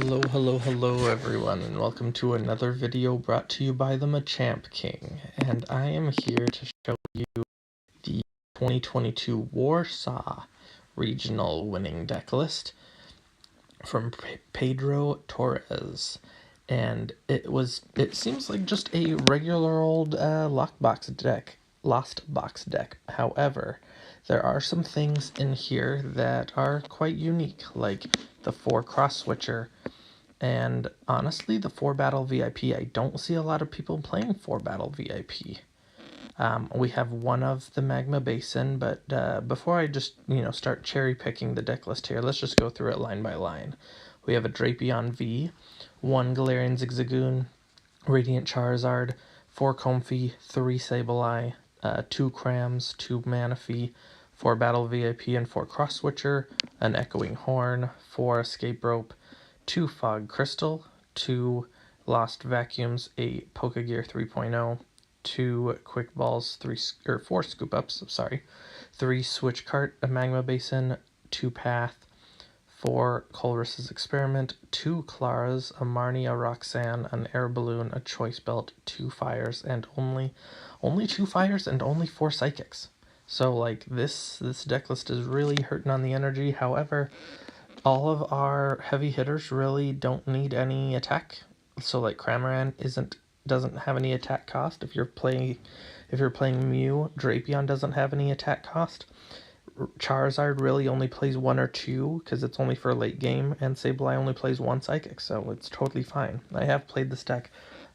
Hello everyone, and welcome to another video brought to you by the Machamp King. And I am here to show you the 2022 Warsaw Regional Winning deck list from Pedro Torres. And it seems like just a regular old lost box deck. However, there are some things in here that are quite unique, like the 4 cross switcher. And honestly, the 4 battle VIP, I don't see a lot of people playing 4 battle VIP. We have one of the Magma Basin, but before I just, start cherry picking the deck list here, let's just go through it line by line. We have a Drapion V, 1 Galarian Zigzagoon, Radiant Charizard, 4 Comfey, 3 Sableye, 2 Crams, 2 Manaphy, 4 Battle VIP and 4 Cross Switcher, an Echoing Horn, 4 Escape Rope, 2 Fog Crystal, 2 Lost Vacuums, 8 Pokegear 3.0, 2 Quick Balls, 4 Scoop Ups, 3 Switch Cart, a Magma Basin, 2 Path, 4 Colress's Experiment, 2 Claras, a Marnie, a Roxanne, an Air Balloon, a Choice Belt, 2 Fires, and only 2 Fires and only 4 Psychics. So like this deck list is really hurting on the energy. However, all of our heavy hitters really don't need any attack. So like Cramorant doesn't have any attack cost. If you're playing Mew, Drapion doesn't have any attack cost. Charizard really only plays 1 or 2 because it's only for late game, and Sableye only plays 1 Psychic, so it's totally fine. I have played this deck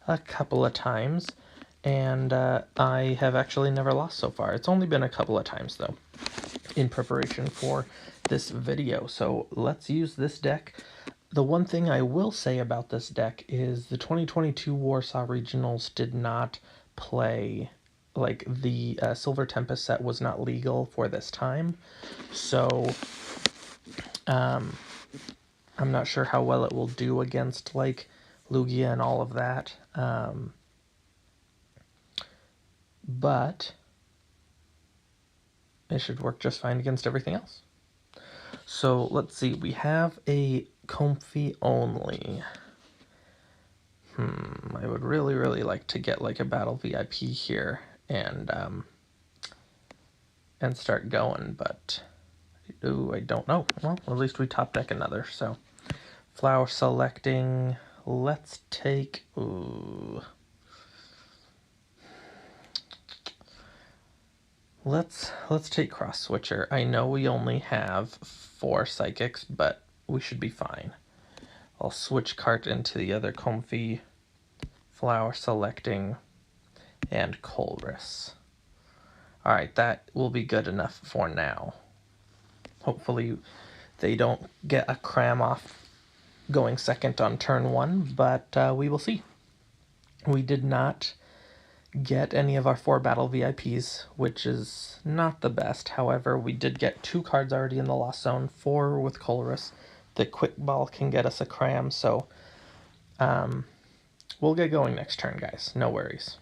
a couple of times, and I have actually never lost so far. It's only been a couple of times, though, in preparation for this video. So let's use this deck. The one thing I will say about this deck is the 2022 Warsaw Regionals did not play, like the Silver Tempest set was not legal for this time. So I'm not sure how well it will do against like Lugia and all of that. But it should work just fine against everything else. So let's see, we have a Comfey only. I would really like to get like a battle VIP here and start going, but I don't know. Well, at least we top deck another. So flower selecting, let's take let's take cross switcher. I know we only have 4 psychics, but we should be fine. I'll switch cart into the other Comfey, flower selecting, and Colress. Alright, that will be good enough for now. Hopefully they don't get a cram off going second on turn 1, but we will see. We did not get any of our 4 battle VIPs, which is not the best. However, we did get 2 cards already in the Lost Zone, 4 with Colress. The Quick Ball can get us a cram, so we'll get going next turn, guys. No worries.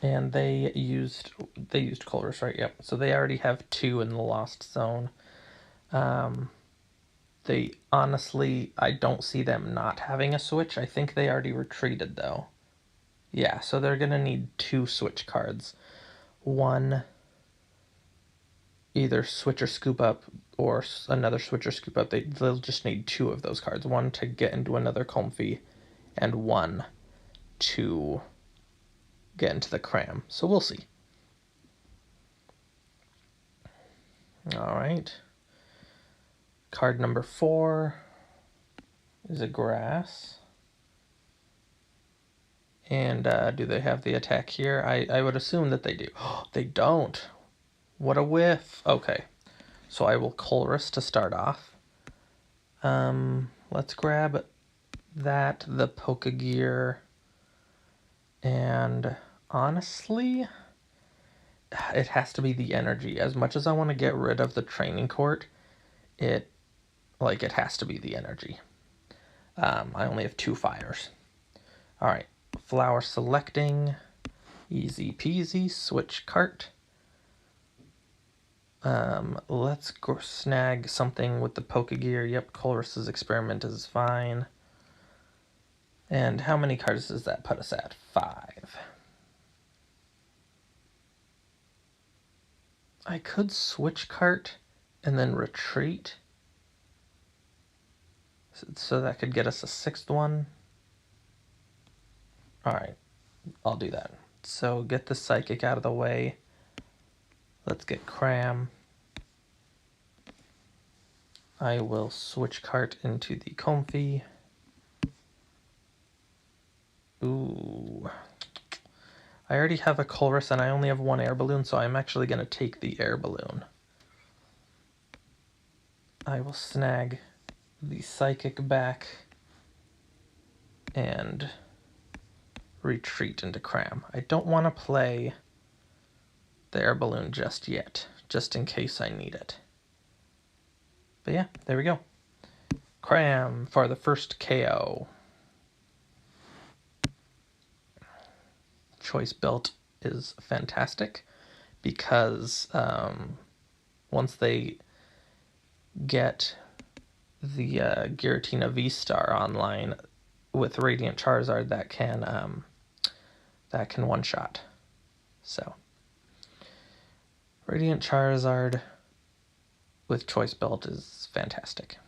And they used Colress, right? Yep. So they already have 2 in the Lost Zone. They honestly, I don't see them not having a switch. I think they already retreated though. Yeah, so they're gonna need 2 switch cards. 1 either switch or scoop up, or another switch or scoop up. They'll just need 2 of those cards. 1 to get into another Comfey, and 1 to get into the cram. So we'll see. Alright. Card number 4 is a grass. And do they have the attack here? I would assume that they do. They don't. What a whiff. Okay. So I will Colress to start off. Let's grab that, the Pokegear, and honestly, it has to be the energy. As much as I want to get rid of the training court, it has to be the energy. I only have 2 fires. Alright, flower selecting, easy peasy, switch cart. Let's go snag something with the Pokegear. Yep, Colress's Experiment is fine. And how many cards does that put us at? 5. I could switch cart and then retreat. So that could get us a 6th one. Alright, I'll do that. So get the Psychic out of the way. Let's get Cram. I will switch cart into the Comfy. Ooh. I already have a Colress and I only have 1 air balloon, so I'm actually going to take the air balloon. I will snag the Psychic back and retreat into Cram. I don't want to play the air balloon just yet, just in case I need it. But yeah, there we go. Cram for the first KO. Choice Built is fantastic because once they get the Giratina V-Star online with Radiant Charizard, that can one-shot. So Radiant Charizard with Choice Built is fantastic.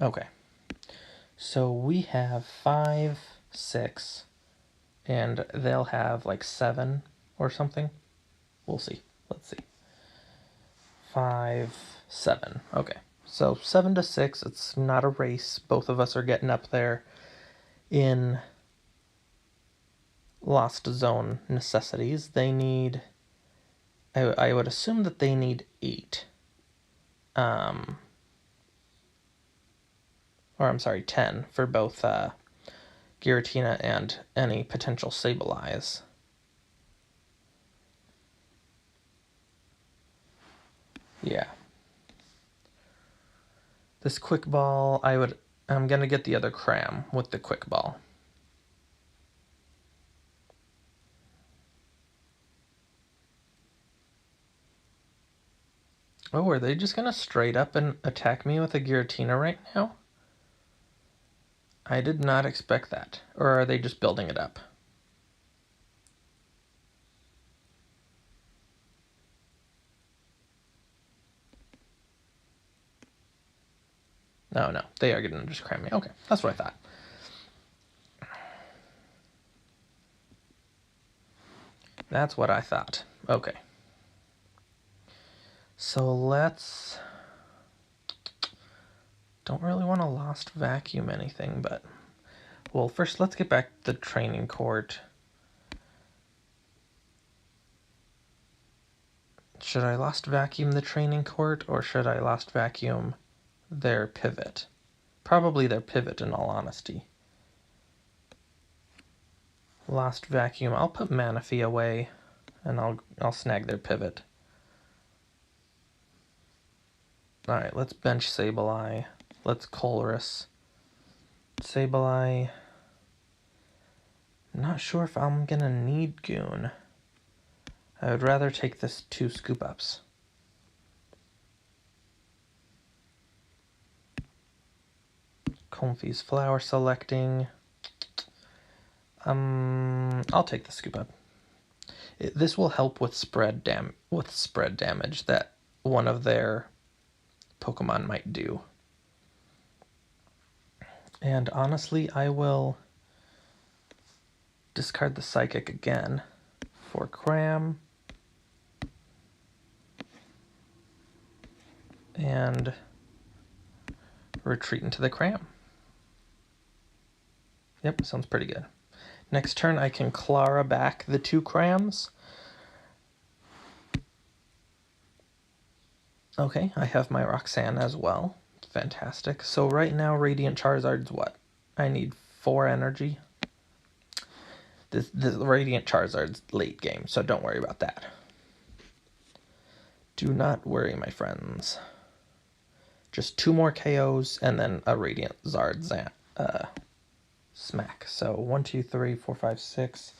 Okay, so we have 5, 6, and they'll have like 7 or something. We'll see. Let's see. 5, 7. Okay, so 7 to 6. It's not a race. Both of us are getting up there in Lost Zone necessities. They need, I would assume that they need 8. Or I'm sorry, 10 for both Giratina and any potential Sableyes. Yeah. This Quick Ball, I'm gonna get the other Cram with the Quick Ball. Oh, are they just gonna straight up and attack me with a Giratina right now? I did not expect that. Or are they just building it up? No, they are gonna just cram me. Okay, that's what I thought. That's what I thought. Okay. So let's... Don't really want to Lost Vacuum anything, but... Well, first let's get back to the training court. Should I Lost Vacuum the training court, or should I Lost Vacuum their pivot? Probably their pivot, in all honesty. Lost Vacuum. I'll put Manaphy away, and I'll snag their pivot. Alright, let's bench Sableye. Let's Colress. Sableye. I'm not sure if I'm gonna need Goon. I would rather take this 2 scoop ups. Comfy's Flower Selecting. I'll take the scoop up. This will help with spread damage that one of their Pokemon might do. And honestly, I will discard the Psychic again for Cram. And retreat into the Cram. Yep, sounds pretty good. Next turn, I can Clara back the 2 Crams. Okay, I have my Roxanne as well. Fantastic. So right now, Radiant Charizard's what? I need 4 energy. This Radiant Charizard's late game, so don't worry about that. Do not worry, my friends. Just 2 more KOs and then a Radiant Zard smack. So 1, 2, 3, 4, 5, 6,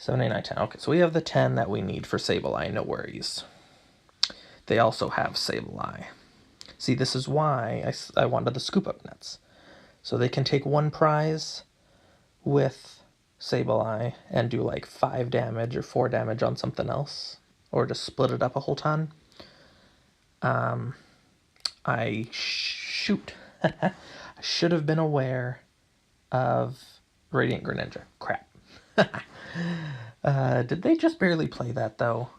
79, 10. Okay, so we have the 10 that we need for Sableye, no worries. They also have Sableye. See, this is why I wanted the scoop up nets. So they can take one prize with Sableye and do like 5 damage or 4 damage on something else. Or just split it up a whole ton. I should have been aware of Radiant Greninja. Crap. Did they just barely play that, though?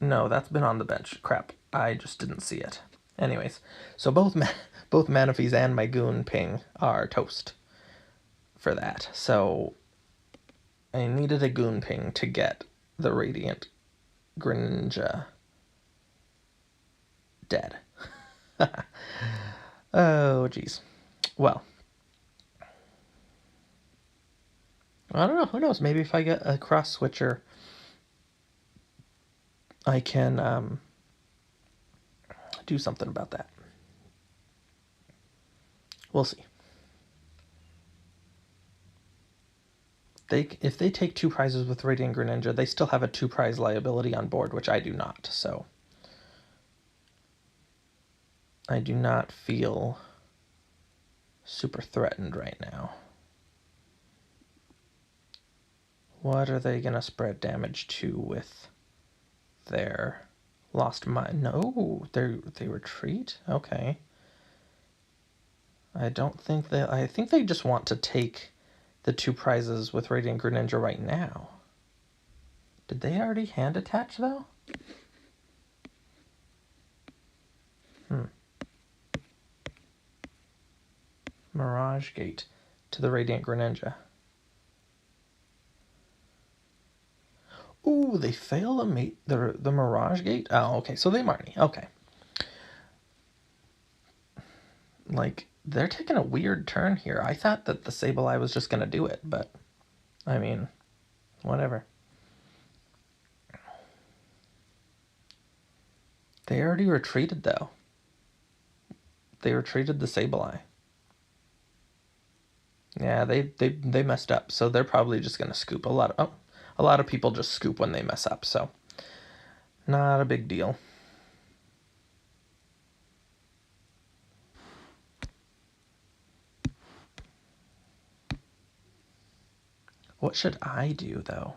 No, that's been on the bench. Crap. I just didn't see it. Anyways, so both Manaphy's and my Goon Ping are toast for that. So I needed a Goon Ping to get the Radiant Greninja dead. Oh, jeez. Well, I don't know. Who knows? Maybe if I get a cross switcher, I can do something about that. We'll see. If they take 2 prizes with Radiant Greninja, they still have a 2 prize liability on board, which I do not. So I do not feel super threatened right now. What are they gonna spread damage to with their Lost Mine? No, they retreat? Okay. I think they just want to take the 2 prizes with Radiant Greninja right now. Did they already hand attach, though? Mirage Gate to the Radiant Greninja. Ooh, they fail the Mirage Gate? Oh, okay, so they Marnie. Okay. Like, they're taking a weird turn here. I thought that the Sableye was just going to do it, but, I mean, whatever. They already retreated, though. They retreated the Sableye. Yeah, they messed up, so they're probably just going to scoop. A lot of people just scoop when they mess up, so not a big deal. What should I do, though?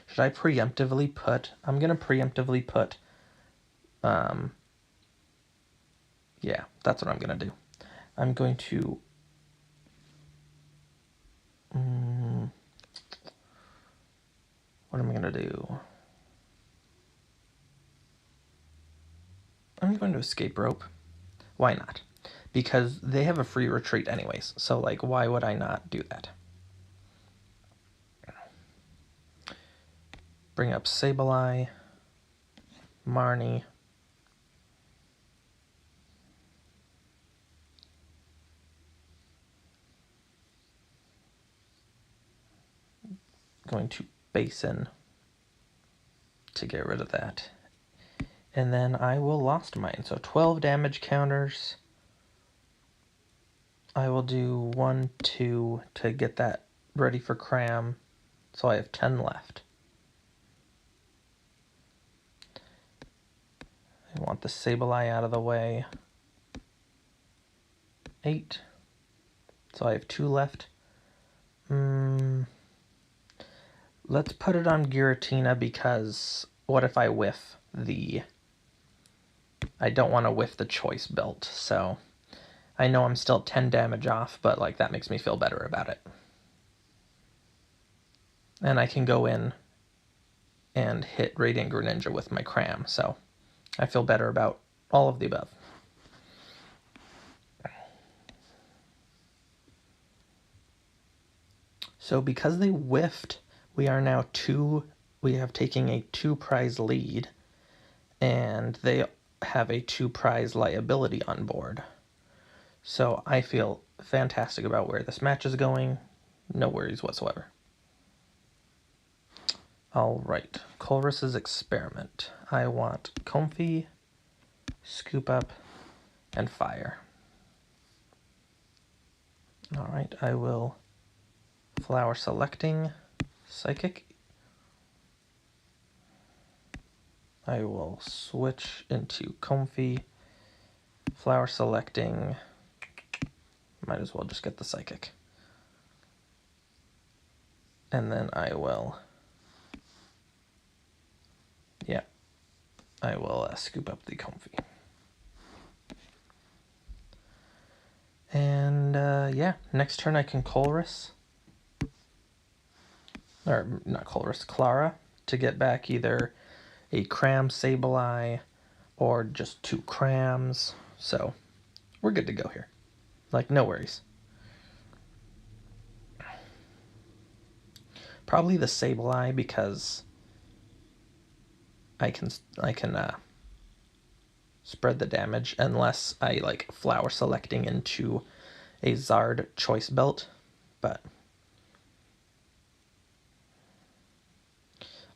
Should I preemptively put... I'm going to preemptively put... yeah, that's what I'm going to do. I'm going to... what am I going to do? I'm going to escape rope. Why not? Because they have a free retreat anyways. So, like, why would I not do that? Bring up Sableye, Marnie. Going to Basin to get rid of that. And then I will Lost Mine. So 12 damage counters. I will do 1, 2 to get that ready for cram. So I have 10 left. I want the Sableye out of the way. 8. So I have 2 left. Let's put it on Giratina because what if I whiff the... I don't want to whiff the choice belt, so I know I'm still 10 damage off, but like that makes me feel better about it. And I can go in and hit Radiant Greninja with my cram, so I feel better about all of the above. So because they whiffed, we have taking a 2 prize lead, and they have a 2 prize liability on board. So I feel fantastic about where this match is going. No worries whatsoever. Alright, Colress's Experiment. I want Comfy, Scoop Up, and Fire. All right, I will flower selecting Psychic. I will switch into Comfy, flower selecting, might as well just get the Psychic. And then I will, yeah, I will scoop up the Comfy. And yeah, next turn I can Colress, or not Colress, Clara, to get back either a Cram Sableye or just 2 Crams. So we're good to go here. Like, no worries. Probably the Sableye because I can spread the damage unless I like flower selecting into a Zard Choice Belt, but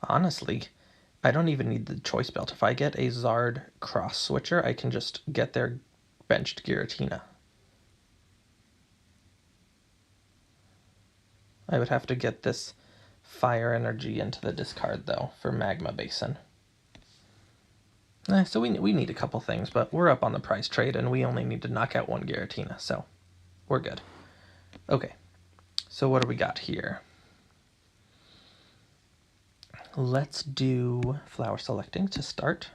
honestly, I don't even need the Choice Belt. If I get a Zard Cross Switcher, I can just get their benched Giratina. I would have to get this Fire Energy into the discard, though, for Magma Basin. So we need a couple things, but we're up on the prize trade, and we only need to knock out 1 Giratina, so we're good. Okay, so what do we got here? Let's do flower selecting to start.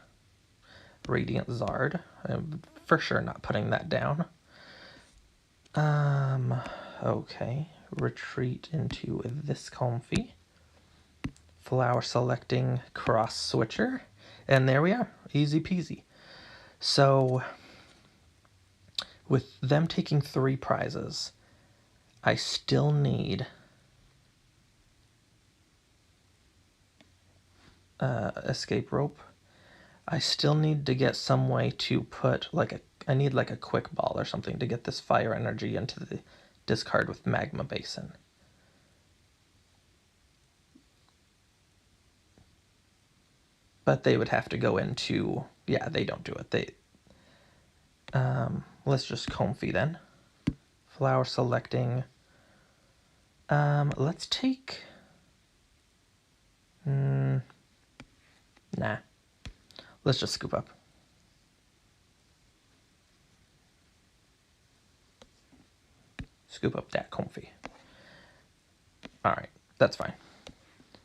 Radiant Zard. I'm for sure not putting that down. Okay. Retreat into this Comfy. Flower selecting Cross Switcher. And there we are. Easy peasy. So, with them taking 3 prizes, I still need Escape Rope. I still need to get some way to put I need like a Quick Ball or something to get this Fire Energy into the discard with Magma Basin. But they would have to go into, yeah, they don't do it. Let's just Comfy then. Flower selecting. Let's take, nah. Let's just scoop up. Scoop up that Comfy. Alright, that's fine.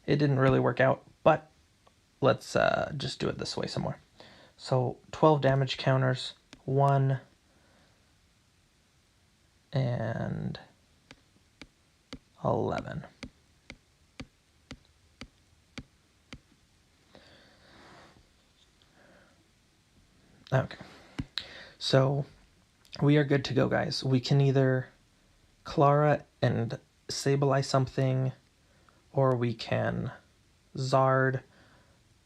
It didn't really work out, but let's just do it this way some more. So 12 damage counters, 1 and 11. Okay, so we are good to go, guys. We can either Clara and Sableye something, or we can Zard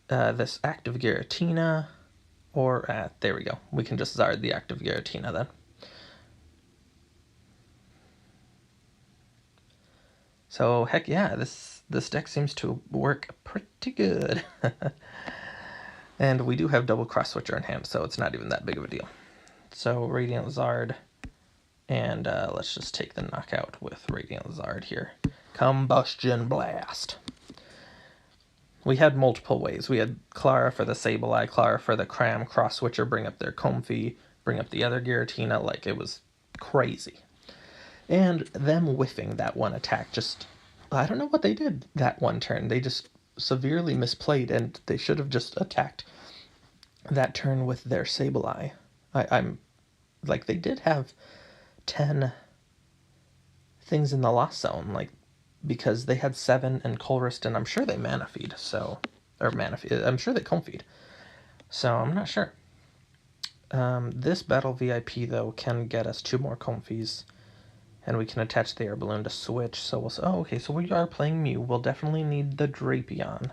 this active Giratina, or there we go. We can just Zard the active Giratina then. So heck yeah, this deck seems to work pretty good. And we do have double Cross Switcher in hand, so it's not even that big of a deal. So Radiant Zard, and let's just take the knockout with Radiant Zard here. Combustion Blast. We had multiple ways. We had Clara for the Sableye, Clara for the Cram, Cross Switcher, bring up their Comfy, bring up the other Giratina, like it was crazy. And them whiffing that one attack, just, I don't know what they did that one turn. They just severely misplayed, and they should have just attacked that turn with their Sableye. I'm like, they did have 10 things in the Lost Zone, like, because they had 7 and Colressed, and I'm sure they Mana Feed, so, or Mana Feed, I'm sure they Comfeed, so I'm not sure. This Battle VIP, though, can get us 2 more Comfies, and we can attach the Air Balloon to switch, so we'll say, oh, okay, so we are playing Mew. We'll definitely need the Drapion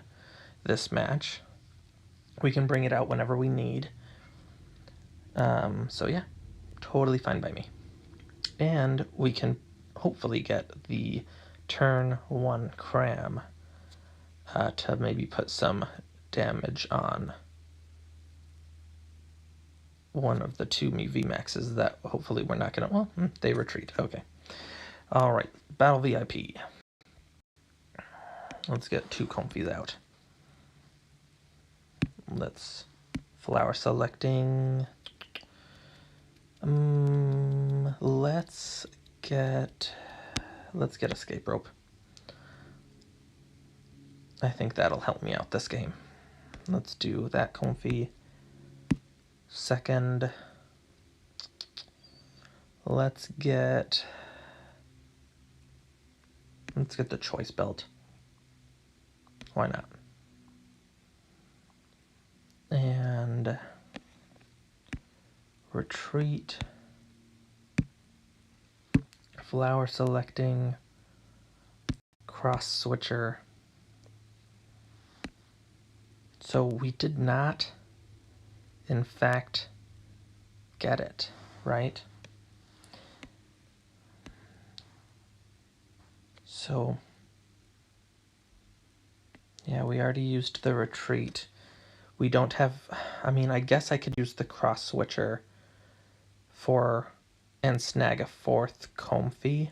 this match. We can bring it out whenever we need. So yeah, totally fine by me. And we can hopefully get the turn 1 Cram to maybe put some damage on one of the 2 VMAXs that hopefully we're not going to, well, they retreat, okay. All right, Battle VIP. Let's get 2 comfies out. Let's flower selecting. Let's get escape rope. I think that'll help me out this game. Let's do that comfy. Second, let's get the choice belt. Why not? And retreat, flower selecting, cross switcher. So we did not, in fact, get it, right? So, yeah, we already used the retreat. We don't have, I mean, I guess I could use the cross switcher and snag a 4th comfy.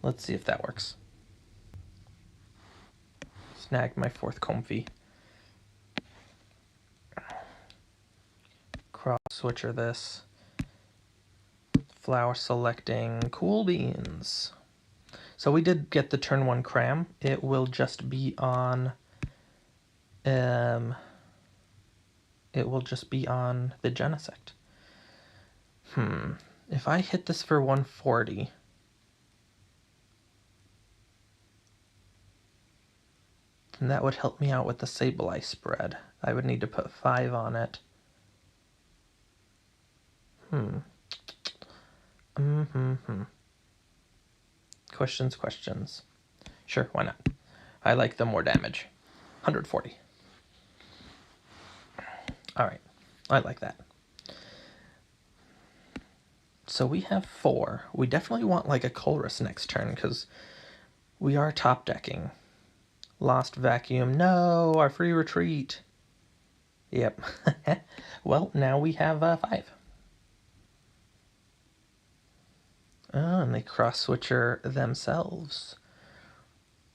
Let's see if that works. Snag my 4th comfy. Cross switcher this. Flower selecting, cool beans. So we did get the turn 1 cram. It will just be on the Genesect. If I hit this for 140, then that would help me out with the Sableye spread. I would need to put 5 on it. Questions. Sure, why not? I like the more damage. 140. Alright, I like that. So we have 4. We definitely want like a Colress next turn because we are top decking. Lost vacuum. No, our free retreat. Yep. Well, now we have 5. Oh, and they cross switcher themselves.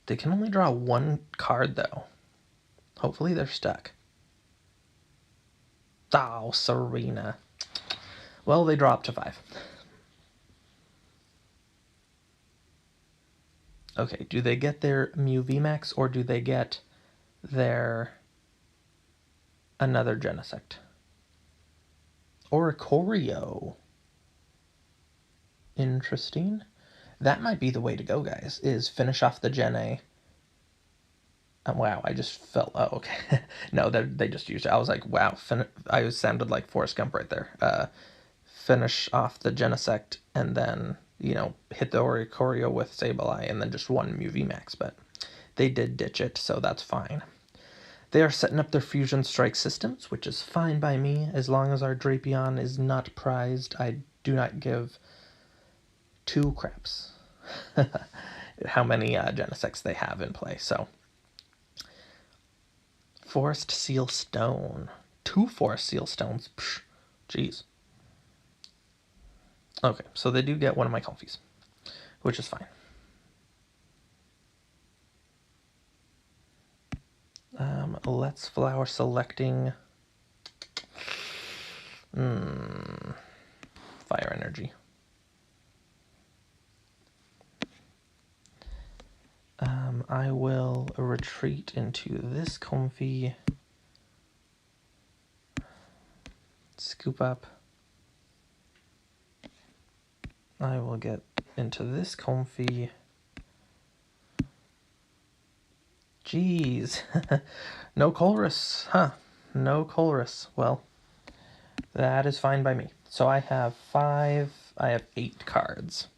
They can only draw 1 card though. Hopefully they're stuck. Oh, Serena. Well, they draw up to 5. Okay, do they get their Mew VMAX or do they get their another Genesect? Or a Choreo? Interesting. That might be the way to go, guys, is finish off the Gen A. Wow, I just felt... Oh, okay. No, they just used it. I was like, wow, I sounded like Forrest Gump right there. Finish off the Genesect and then, you know, hit the Oricorio with Sableye and then just 1 Mew VMAX, but they did ditch it, so that's fine. They are setting up their Fusion Strike systems, which is fine by me, as long as our Drapion is not prized. I do not give 2 craps how many Genesects they have in play, so... Forest Seal Stone. 2 Forest Seal Stones. Psh, jeez. Okay, so they do get one of my comfies, which is fine. Let's flower selecting. Fire energy. I will retreat into this comfy. Scoop up. I will get into this comfy. Jeez. No Colress, huh? No Colress. Well, that is fine by me. So I have 8 cards.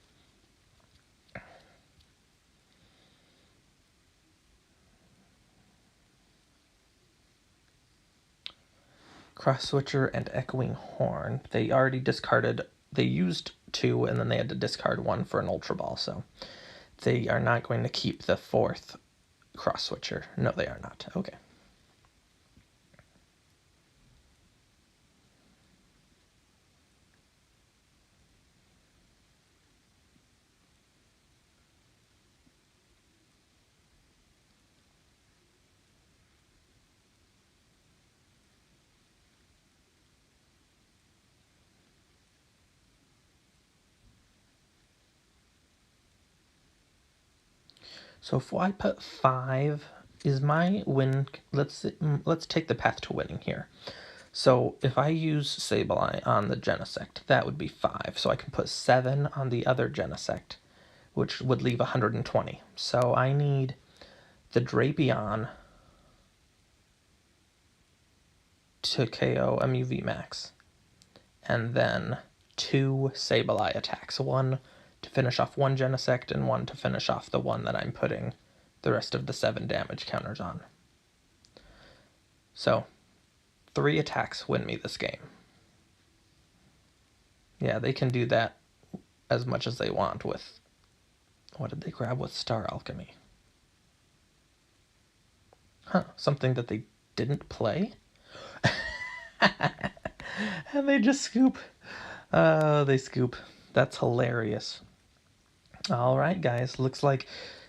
Cross Switcher and Echoing Horn. They already discarded, they used 2 and then they had to discard 1 for an Ultra Ball, so they are not going to keep the 4th Cross Switcher. No, they are not. Okay. So if I put 5, is my win... Let's take the path to winning here. So if I use Sableye on the Genesect, that would be 5. So I can put 7 on the other Genesect, which would leave 120. So I need the Drapion to KO MUV Max, and then 2 Sableye attacks. 1 to finish off one Genesect, and 1 to finish off the one that I'm putting the rest of the 7 damage counters on. So 3 attacks win me this game. Yeah, they can do that as much as they want with... What did they grab with Star Alchemy? Huh, something that they didn't play? And they just scoop. They scoop. That's hilarious. Alright, guys. Looks like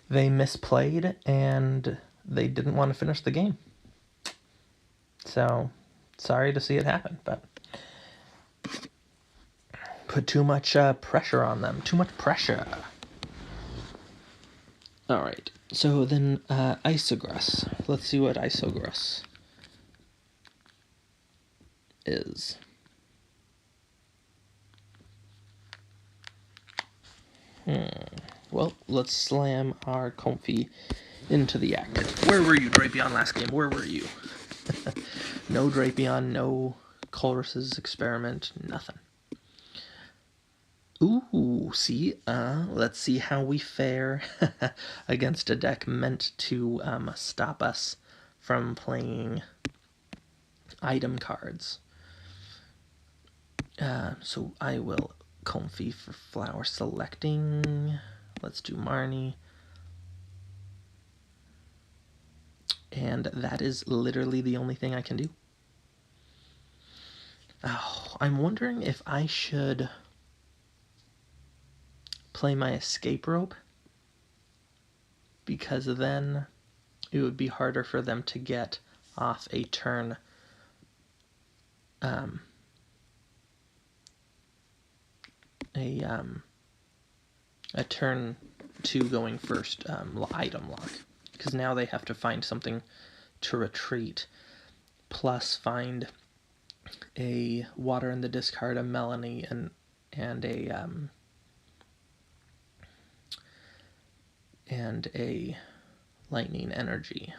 they misplayed and they didn't want to finish the game. So, sorry to see it happen, but... Put too much pressure on them. Too much pressure. Alright, so then Isograss. Let's see what Isograss is. Well, let's slam our Comfey into the active. Where were you, Drapion, last game? Where were you? No Drapion, no Colress's experiment, nothing. Ooh, see, let's see how we fare against a deck meant to stop us from playing item cards. So I will Comfey for flower selecting. Let's do Marnie. And that is literally the only thing I can do. Oh, I'm wondering if I should play my escape rope, because then it would be harder for them to get off a turn a turn 2 going first item lock, because now they have to find something to retreat, plus find a water in the discard, a Melanie, and a lightning energy.